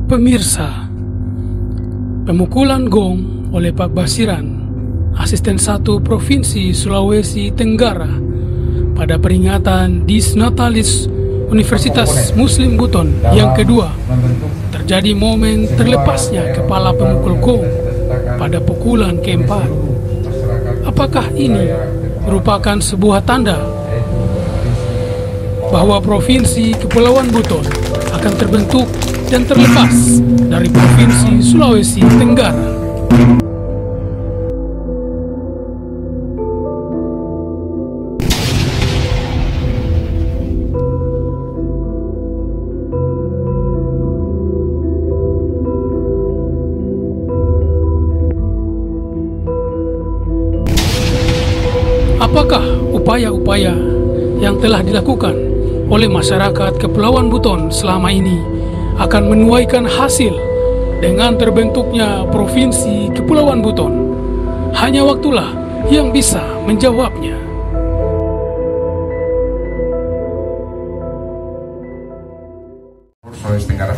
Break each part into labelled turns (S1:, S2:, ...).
S1: Pemirsa, pemukulan gong oleh Pak Basiran, Asisten 1 Provinsi Sulawesi Tenggara, pada peringatan Dies Natalis Universitas Muslim Buton yang kedua, terjadi momen terlepasnya kepala pemukul gong pada pukulan keempat. Apakah ini merupakan sebuah tanda bahwa Provinsi Kepulauan Buton akan terbentuk dan terlepas dari Provinsi Sulawesi Tenggara? Apakah upaya-upaya yang telah dilakukan oleh masyarakat Kepulauan Buton selama ini akan menuaikan hasil dengan terbentuknya Provinsi Kepulauan Buton? Hanya waktulah yang bisa menjawabnya.
S2: Sulawesi Tenggara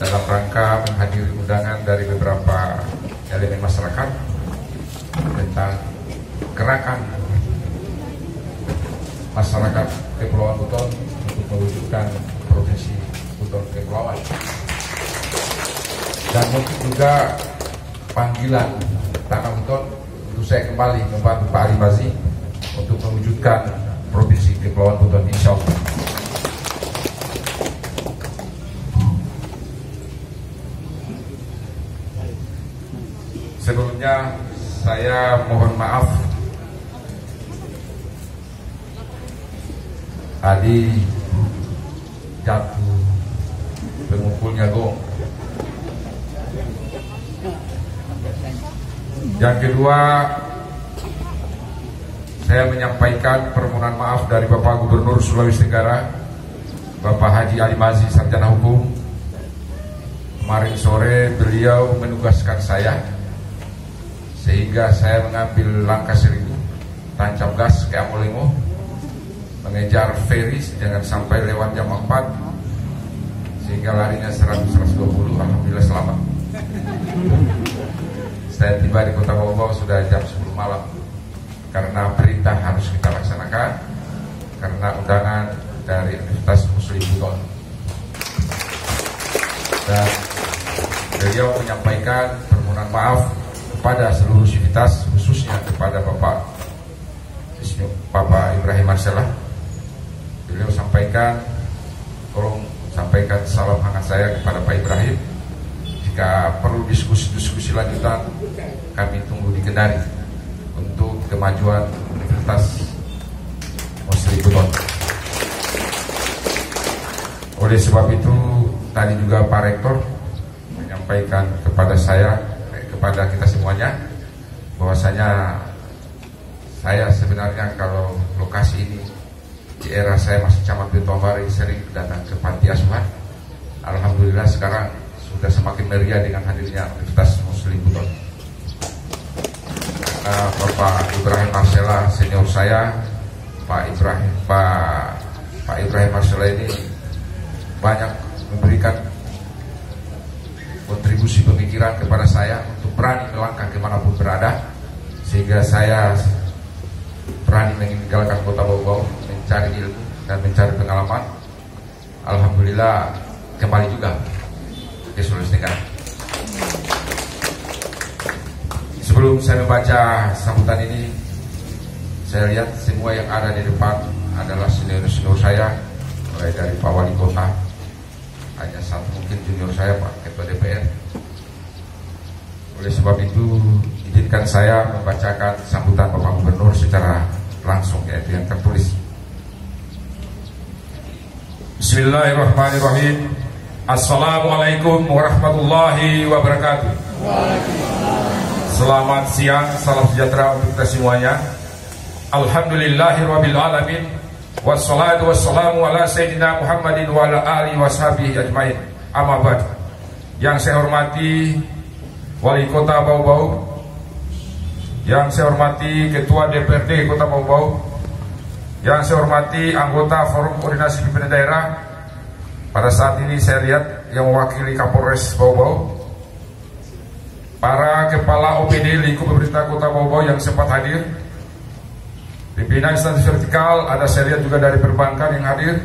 S2: dalam rangka menghadiri undangan dari beberapa elemen masyarakat tentang gerakan masyarakat Kepulauan Buton untuk mewujudkan Provinsi Buton Kepulauan, dan mungkin juga panggilan Tanah Buton untuk saya kembali membantu Pak Alimazi untuk mewujudkan Provinsi Kepulauan Buton, insya Allah. Sebelumnya saya mohon maaf tadi jatuh pemukulnya gong. Yang kedua, saya menyampaikan permohonan maaf dari Bapak Gubernur Sulawesi Tenggara, Bapak Haji Alimazi, Sarjana Hukum. Kemarin sore beliau menugaskan saya, sehingga saya mengambil langkah seribu, tancap gas ke Amolengo, mengejar ferry jangan sampai lewat jam 4, sehingga larinya 100-120. Alhamdulillah selamat. Saya tiba di Kota Bau sudah jam 10 malam, karena perintah harus kita laksanakan karena undangan dari Universitas Muslim Buton. Dan beliau menyampaikan permohonan maaf kepada seluruh sivitas, khususnya kepada Bapak Ibrahim Marcella. Beliau sampaikan, tolong sampaikan salam hangat saya kepada Pak Ibrahim. Jika perlu diskusi-diskusi lanjutan, kami tunggu di Kendari untuk kemajuan Universitas Muslim Buton. Oleh sebab itu, tadi juga Pak Rektor menyampaikan kepada saya, kepada kita semuanya, bahwasanya saya sebenarnya kalau lokasi ini di era saya masih camat Betombari sering datang ke panti asuhan. Alhamdulillah sekarang sudah semakin meriah dengan hadirnya Universitas Muslim Buton. Bapak Ibrahim Marcella senior saya, Pak Ibrahim Marcella ini banyak memberikan kontribusi pemikiran kepada saya untuk berani melangkah kemanapun berada, sehingga saya berani meninggalkan Kota Bau, mencari ilmu dan mencari pengalaman. Alhamdulillah kembali juga ke Sulawesi Tenggara. Sebelum saya membaca sambutan ini, saya lihat semua yang ada di depan adalah senior-senior saya, mulai dari Pak Wali Kota, hanya satu mungkin junior saya Pak Ketua DPR. Oleh sebab itu, izinkan saya membacakan sambutan Bapak Gubernur secara langsung, yaitu yang tertulis. Bismillahirrahmanirrahim. Assalamualaikum warahmatullahi wabarakatuh. Selamat siang, salam sejahtera untuk kita semuanya. Alhamdulillahirabbil alamin. Wassalatu wassalamu ala sayyidina Muhammadin wa ala alihi washabihi ajmain. Amma ba'd. Yang saya hormati Wali Kota Bau, yang saya hormati Ketua DPRD Kota Bau, yang saya hormati anggota Forum Koordinasi Pimpinan Daerah. Pada saat ini saya lihat yang mewakili Kapolres Bau-Bau, para kepala OPD lingkup pemerintah Kota Bau-Bau yang sempat hadir, pimpinan instansi vertikal, ada saya lihat juga dari perbankan yang hadir,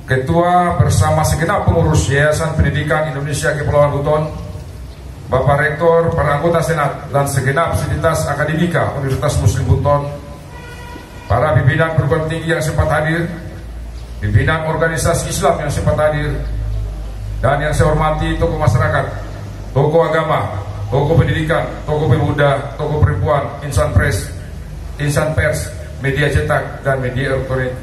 S2: Ketua bersama segenap pengurus Yayasan Pendidikan Indonesia Kepulauan Buton, Bapak Rektor, para anggota Senat, dan segenap sivitas akademika Universitas Muslim Buton, para pimpinan perguruan tinggi yang sempat hadir, pimpinan organisasi Islam yang sempat hadir, dan yang saya hormati tokoh masyarakat, tokoh agama, tokoh pendidikan, tokoh pemuda, tokoh perempuan, insan pers, media cetak, dan media elektronik.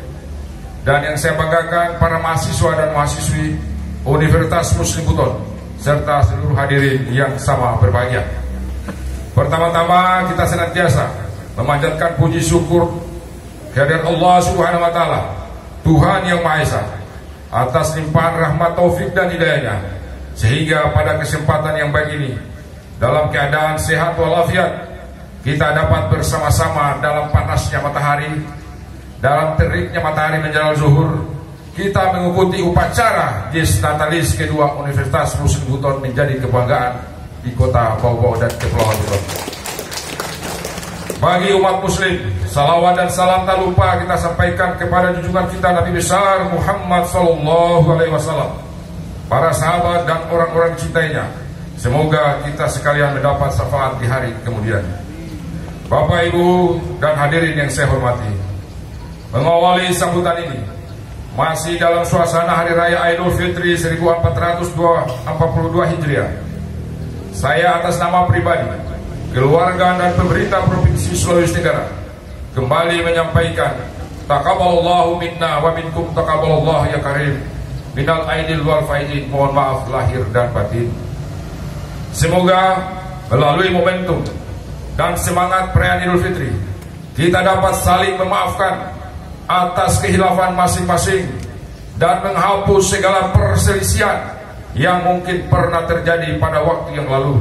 S2: Dan yang saya banggakan para mahasiswa dan mahasiswi Universitas Muslim Buton serta seluruh hadirin yang sama berbahagia. Pertama-tama kita senantiasa memanjatkan puji syukur kehadirat Allah Subhanahu wa taala, Tuhan yang Maha Esa, atas limpahan rahmat taufik dan hidayahnya, sehingga pada kesempatan yang baik ini, dalam keadaan sehat walafiat, kita dapat bersama-sama dalam panasnya matahari, dalam teriknya matahari menjelang zuhur, kita mengikuti upacara Dies Natalis kedua Universitas Muslim Buton menjadi kebanggaan di Kota Bau-Bau dan Kepulauan Buton. Bagi umat muslim, salawat dan salam tak lupa kita sampaikan kepada junjungan kita Nabi besar Muhammad SAW, para sahabat dan orang-orang cintainya. Semoga kita sekalian mendapat syafaat di hari kemudian. Bapak, Ibu, dan hadirin yang saya hormati, mengawali sambutan ini masih dalam suasana Hari Raya Idul Fitri 1442 Hijriah. Saya atas nama pribadi, keluarga, dan pemerintah Provinsi Sulawesi Tenggara kembali menyampaikan taqabbalallahu minna wa minkum taqabbalallahu ya karim minal aidil wal faizin. Mohon maaf lahir dan batin. Semoga melalui momentum dan semangat perayaan Idul Fitri, kita dapat saling memaafkan atas kehilafan masing-masing dan menghapus segala perselisihan yang mungkin pernah terjadi pada waktu yang lalu.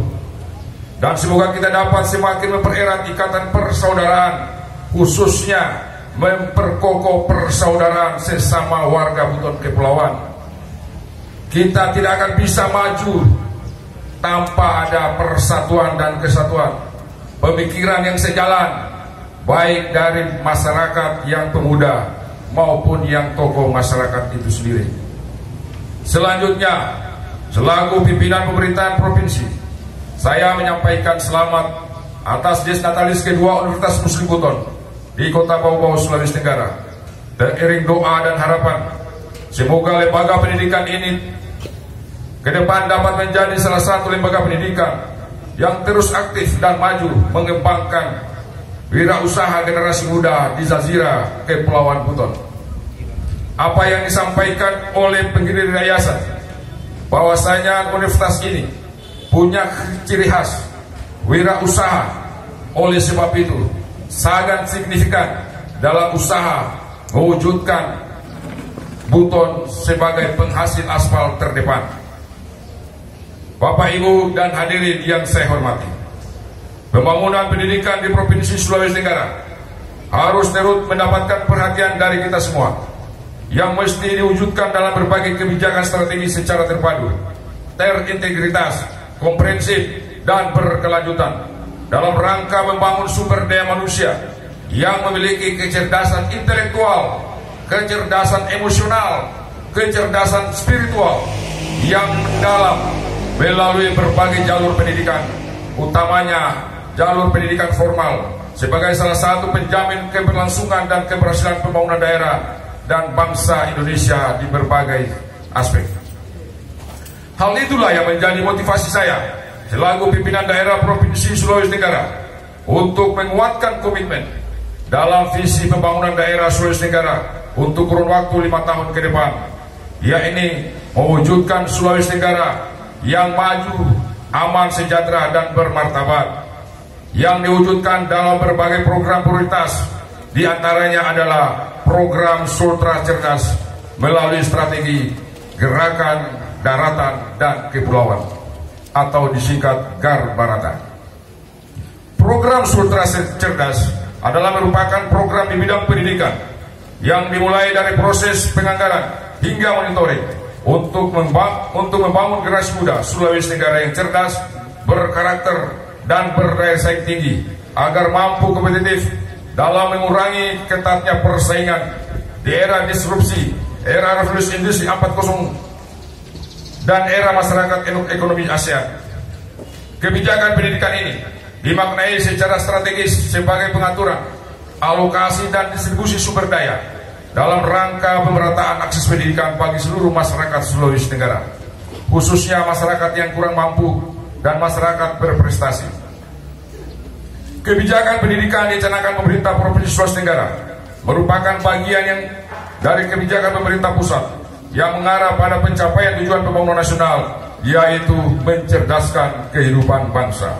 S2: Dan semoga kita dapat semakin mempererat ikatan persaudaraan, khususnya memperkokoh persaudaraan sesama warga Buton Kepulauan. Kita tidak akan bisa maju tanpa ada persatuan dan kesatuan, pemikiran yang sejalan, baik dari masyarakat yang pemuda maupun yang tokoh masyarakat itu sendiri. Selanjutnya, selaku pimpinan pemerintahan provinsi, saya menyampaikan selamat atas Dies Natalis kedua Universitas Muslim Buton di Kota Bau-Bau, Sulawesi Tenggara. Teriring doa dan harapan, semoga lembaga pendidikan ini ke depan dapat menjadi salah satu lembaga pendidikan yang terus aktif dan maju mengembangkan wirausaha generasi muda di Jazirah Kepulauan Buton. Apa yang disampaikan oleh pendiri yayasan, bahwasanya universitas ini punya ciri khas wirausaha. Oleh sebab itu sangat signifikan dalam usaha mewujudkan Buton sebagai penghasil aspal terdepan. Bapak, Ibu, dan hadirin yang saya hormati, pembangunan pendidikan di Provinsi Sulawesi Tenggara harus terus mendapatkan perhatian dari kita semua, yang mesti diwujudkan dalam berbagai kebijakan strategi secara terpadu, terintegritas, komprehensif, dan berkelanjutan dalam rangka membangun sumber daya manusia yang memiliki kecerdasan intelektual, kecerdasan emosional, kecerdasan spiritual yang mendalam melalui berbagai jalur pendidikan, utamanya jalur pendidikan formal, sebagai salah satu penjamin keberlangsungan dan keberhasilan pembangunan daerah dan bangsa Indonesia di berbagai aspek. Hal itulah yang menjadi motivasi saya selaku pimpinan daerah Provinsi Sulawesi Tenggara untuk menguatkan komitmen dalam visi pembangunan daerah Sulawesi Tenggara untuk kurun waktu 5 tahun ke depan, yaitu mewujudkan Sulawesi Tenggara yang maju, aman, sejahtera, dan bermartabat, yang diwujudkan dalam berbagai program prioritas. Di antaranya adalah program Sultra Cerdas melalui strategi Gerakan Daratan dan Kepulauan atau disingkat GAR Barata. Program Sultra Cerdas adalah merupakan program di bidang pendidikan yang dimulai dari proses penganggaran hingga monitoring, untuk membangun generasi muda Sulawesi Tenggara yang cerdas, berkarakter, dan berdaya saing tinggi agar mampu kompetitif dalam mengurangi ketatnya persaingan di era disrupsi, era revolusi industri 4.0 dan era masyarakat ekonomi ASEAN. Kebijakan pendidikan ini dimaknai secara strategis sebagai pengaturan, alokasi, dan distribusi sumber daya dalam rangka pemerataan akses pendidikan bagi seluruh masyarakat Sulawesi Tenggara, khususnya masyarakat yang kurang mampu dan masyarakat berprestasi. Kebijakan pendidikan dicanangkan pemerintah Provinsi Sulawesi Tenggara merupakan bagian yang dari kebijakan pemerintah pusat yang mengarah pada pencapaian tujuan pembangunan nasional, yaitu mencerdaskan kehidupan bangsa.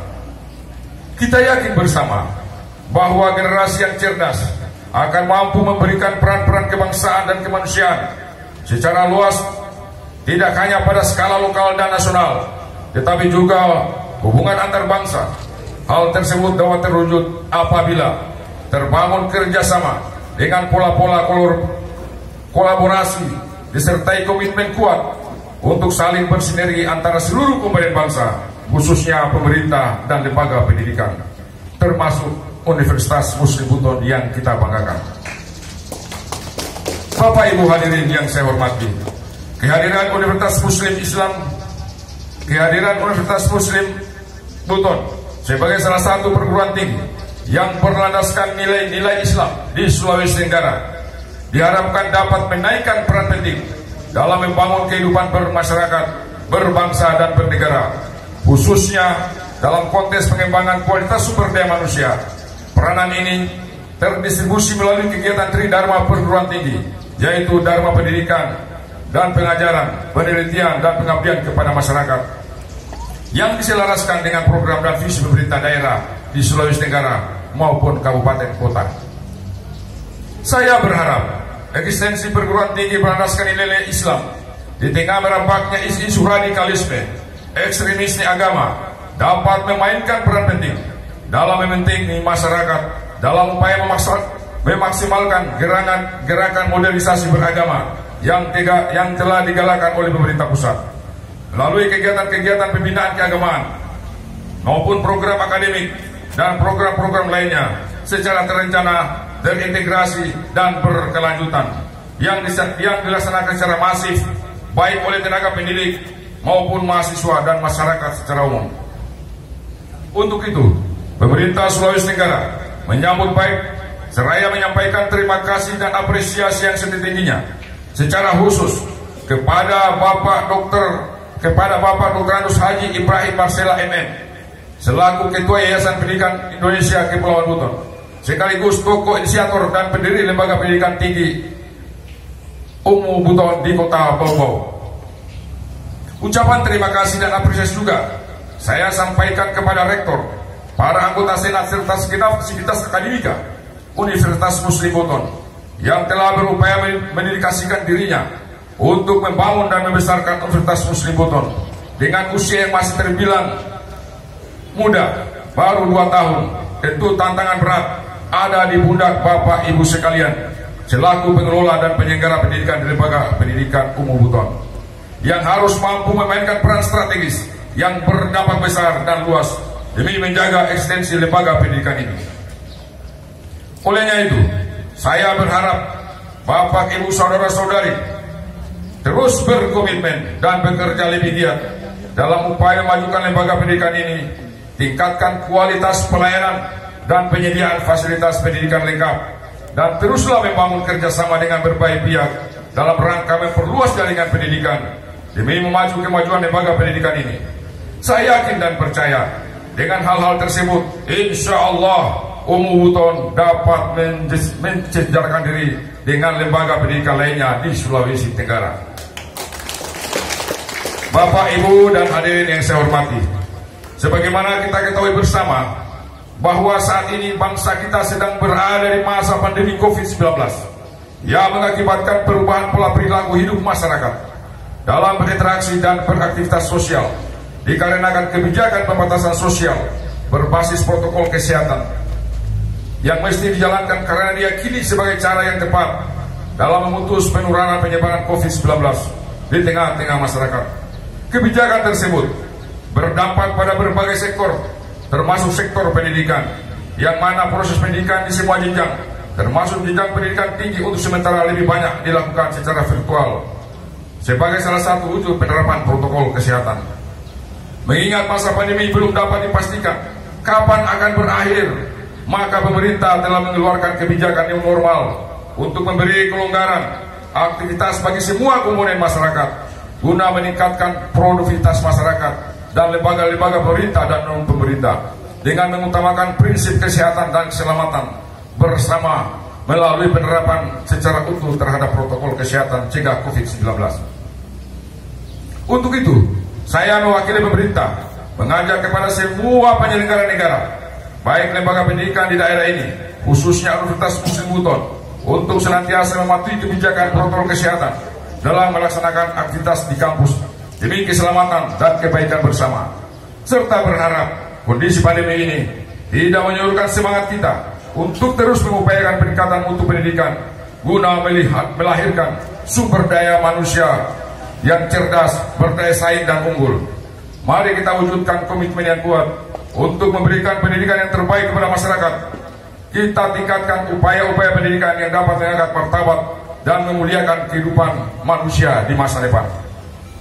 S2: Kita yakin bersama bahwa generasi yang cerdas akan mampu memberikan peran-peran kebangsaan dan kemanusiaan secara luas, tidak hanya pada skala lokal dan nasional, tetapi juga hubungan antar bangsa. Hal tersebut dapat terwujud apabila terbangun kerjasama dengan pola-pola kolaborasi disertai komitmen kuat untuk saling bersinergi antara seluruh komponen bangsa, khususnya pemerintah dan lembaga pendidikan, termasuk Universitas Muslim Buton yang kita banggakan. Bapak Ibu hadirin yang saya hormati, kehadiran Universitas Muslim Buton sebagai salah satu perguruan tinggi yang berlandaskan nilai-nilai Islam di Sulawesi Tenggara diharapkan dapat menaikkan peran penting dalam membangun kehidupan bermasyarakat, berbangsa, dan bernegara, khususnya dalam konteks pengembangan kualitas sumber daya manusia. Peranan ini terdistribusi melalui kegiatan Tridharma perguruan tinggi, yaitu Dharma pendidikan dan pengajaran, penelitian, dan pengabdian kepada masyarakat, yang diselaraskan dengan program dan visi pemerintah daerah di Sulawesi Tenggara maupun kabupaten kota. Saya berharap eksistensi perguruan tinggi berlandaskan nilai Islam di tengah merebaknya isu radikalisme, ekstremisme agama dapat memainkan peran penting dalam membentengi masyarakat dalam upaya memaksimalkan gerakan modernisasi beragama yang telah digalakan oleh pemerintah pusat melalui kegiatan-kegiatan pembinaan keagamaan maupun program akademik dan program-program lainnya secara terencana, terintegrasi, dan berkelanjutan yang dilaksanakan secara masif baik oleh tenaga pendidik maupun mahasiswa dan masyarakat secara umum. Untuk itu, pemerintah Sulawesi Tenggara menyambut baik seraya menyampaikan terima kasih dan apresiasi yang setinggi-tingginya secara khusus kepada Bapak Dr. Andus Haji Ibrahim Marcela MM selaku Ketua Yayasan Pendidikan Indonesia Kepulauan Buton, sekaligus tokoh inisiator dan pendiri Lembaga Pendidikan Tinggi Umu Buton di Kota Bau-Bau. Ucapan terima kasih dan apresiasi juga saya sampaikan kepada Rektor, para anggota Senat serta segenap sivitas akademika Universitas Muslim Buton yang telah berupaya mendedikasikan dirinya untuk membangun dan membesarkan Universitas Muslim Buton dengan usia yang masih terbilang muda, baru 2 tahun. Tentu tantangan berat ada di pundak Bapak Ibu sekalian selaku pengelola dan penyelenggara pendidikan di Lembaga Pendidikan Umum Buton yang harus mampu memainkan peran strategis yang berdampak besar dan luas demi menjaga eksistensi lembaga pendidikan ini. Olehnya itu, saya berharap Bapak Ibu saudara-saudari terus berkomitmen dan bekerja lebih giat dalam upaya memajukan lembaga pendidikan ini, tingkatkan kualitas pelayanan dan penyediaan fasilitas pendidikan lengkap, dan teruslah membangun kerjasama dengan berbagai pihak dalam rangka memperluas jaringan pendidikan demi memacu kemajuan lembaga pendidikan ini. Saya yakin dan percaya dengan hal-hal tersebut, insya Allah Umu Buton dapat mencejarkan diri dengan lembaga pendidikan lainnya di Sulawesi Tenggara. Bapak, Ibu, dan hadirin yang saya hormati, sebagaimana kita ketahui bersama bahwa saat ini bangsa kita sedang berada di masa pandemi COVID-19 yang mengakibatkan perubahan pola perilaku hidup masyarakat dalam berinteraksi dan beraktivitas sosial dikarenakan kebijakan pembatasan sosial berbasis protokol kesehatan yang mesti dijalankan karena diyakini sebagai cara yang tepat dalam memutus penularan penyebaran COVID-19 di tengah-tengah masyarakat. Kebijakan tersebut berdampak pada berbagai sektor, termasuk sektor pendidikan, yang mana proses pendidikan di semua jenjang, termasuk jenjang pendidikan tinggi untuk sementara lebih banyak dilakukan secara virtual sebagai salah satu wujud penerapan protokol kesehatan. Mengingat masa pandemi belum dapat dipastikan kapan akan berakhir, maka pemerintah telah mengeluarkan kebijakan yang normal untuk memberi kelonggaran aktivitas bagi semua komponen masyarakat guna meningkatkan produktivitas masyarakat dan lembaga-lembaga pemerintah dan non-pemerintah dengan mengutamakan prinsip kesehatan dan keselamatan bersama melalui penerapan secara utuh terhadap protokol kesehatan cegah COVID-19. Untuk itu, saya mewakili pemerintah mengajak kepada semua penyelenggara negara, baik lembaga pendidikan di daerah ini, khususnya Universitas Muslim Buton, untuk senantiasa mematuhi kebijakan protokol kesehatan dalam melaksanakan aktivitas di kampus demi keselamatan dan kebaikan bersama, serta berharap kondisi pandemi ini tidak menyurutkan semangat kita untuk terus mengupayakan peningkatan mutu pendidikan guna melahirkan sumber daya manusia yang cerdas, berdaya saing dan unggul. Mari kita wujudkan komitmen yang kuat untuk memberikan pendidikan yang terbaik kepada masyarakat. Kita tingkatkan upaya-upaya pendidikan yang dapat mengangkat martabat dan memuliakan kehidupan manusia di masa depan.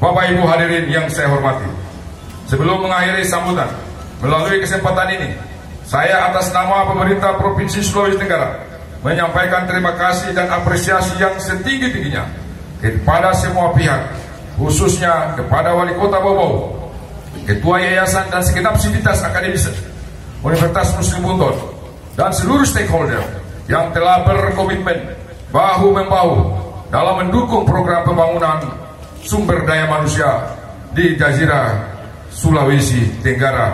S2: Bapak Ibu hadirin yang saya hormati, sebelum mengakhiri sambutan, melalui kesempatan ini, saya atas nama pemerintah Provinsi Sulawesi Tenggara menyampaikan terima kasih dan apresiasi yang setinggi-tingginya kepada semua pihak, khususnya kepada Wali Kota Bau-Bau, Ketua Yayasan dan segenap sivitas akademis Universitas Muslim Buton, dan seluruh stakeholder yang telah berkomitmen bahu-membahu dalam mendukung program pembangunan sumber daya manusia di Jazirah Sulawesi Tenggara.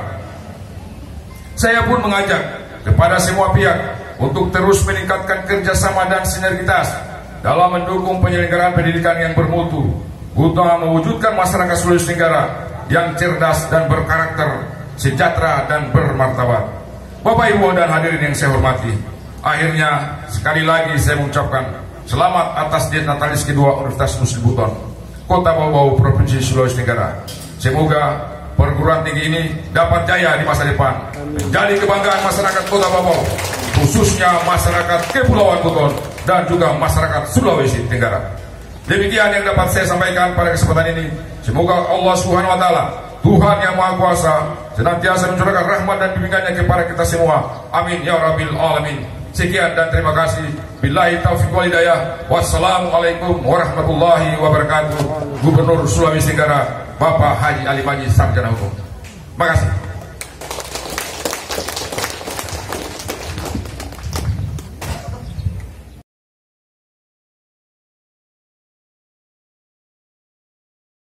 S2: Saya pun mengajak kepada semua pihak untuk terus meningkatkan kerjasama dan sinergitas dalam mendukung penyelenggaraan pendidikan yang bermutu guna mewujudkan masyarakat Sulawesi Tenggara yang cerdas dan berkarakter, sejahtera dan bermartabat. Bapak Ibu dan hadirin yang saya hormati, akhirnya sekali lagi saya mengucapkan selamat atas Diet Natalis kedua Universitas Muslim Buton, Kota Bau-Bau, Provinsi Sulawesi Tenggara. Semoga perguruan tinggi ini dapat jaya di masa depan, menjadi kebanggaan masyarakat Kota Bau-Bau, khususnya masyarakat Kepulauan Buton dan juga masyarakat Sulawesi Tenggara. Demikian yang dapat saya sampaikan pada kesempatan ini. Semoga Allah Subhanahu wa taala, Tuhan yang Maha Kuasa, senantiasa mencurahkan rahmat dan bimbingannya kepada kita semua. Amin ya rabbil alamin. Sekian dan terima kasih. Billahi taufiq wal hidayah. Wassalamualaikum warahmatullahi wabarakatuh. Gubernur Sulawesi Tenggara, Bapak Haji Ali Maji Sarjana Hukum. Terima kasih.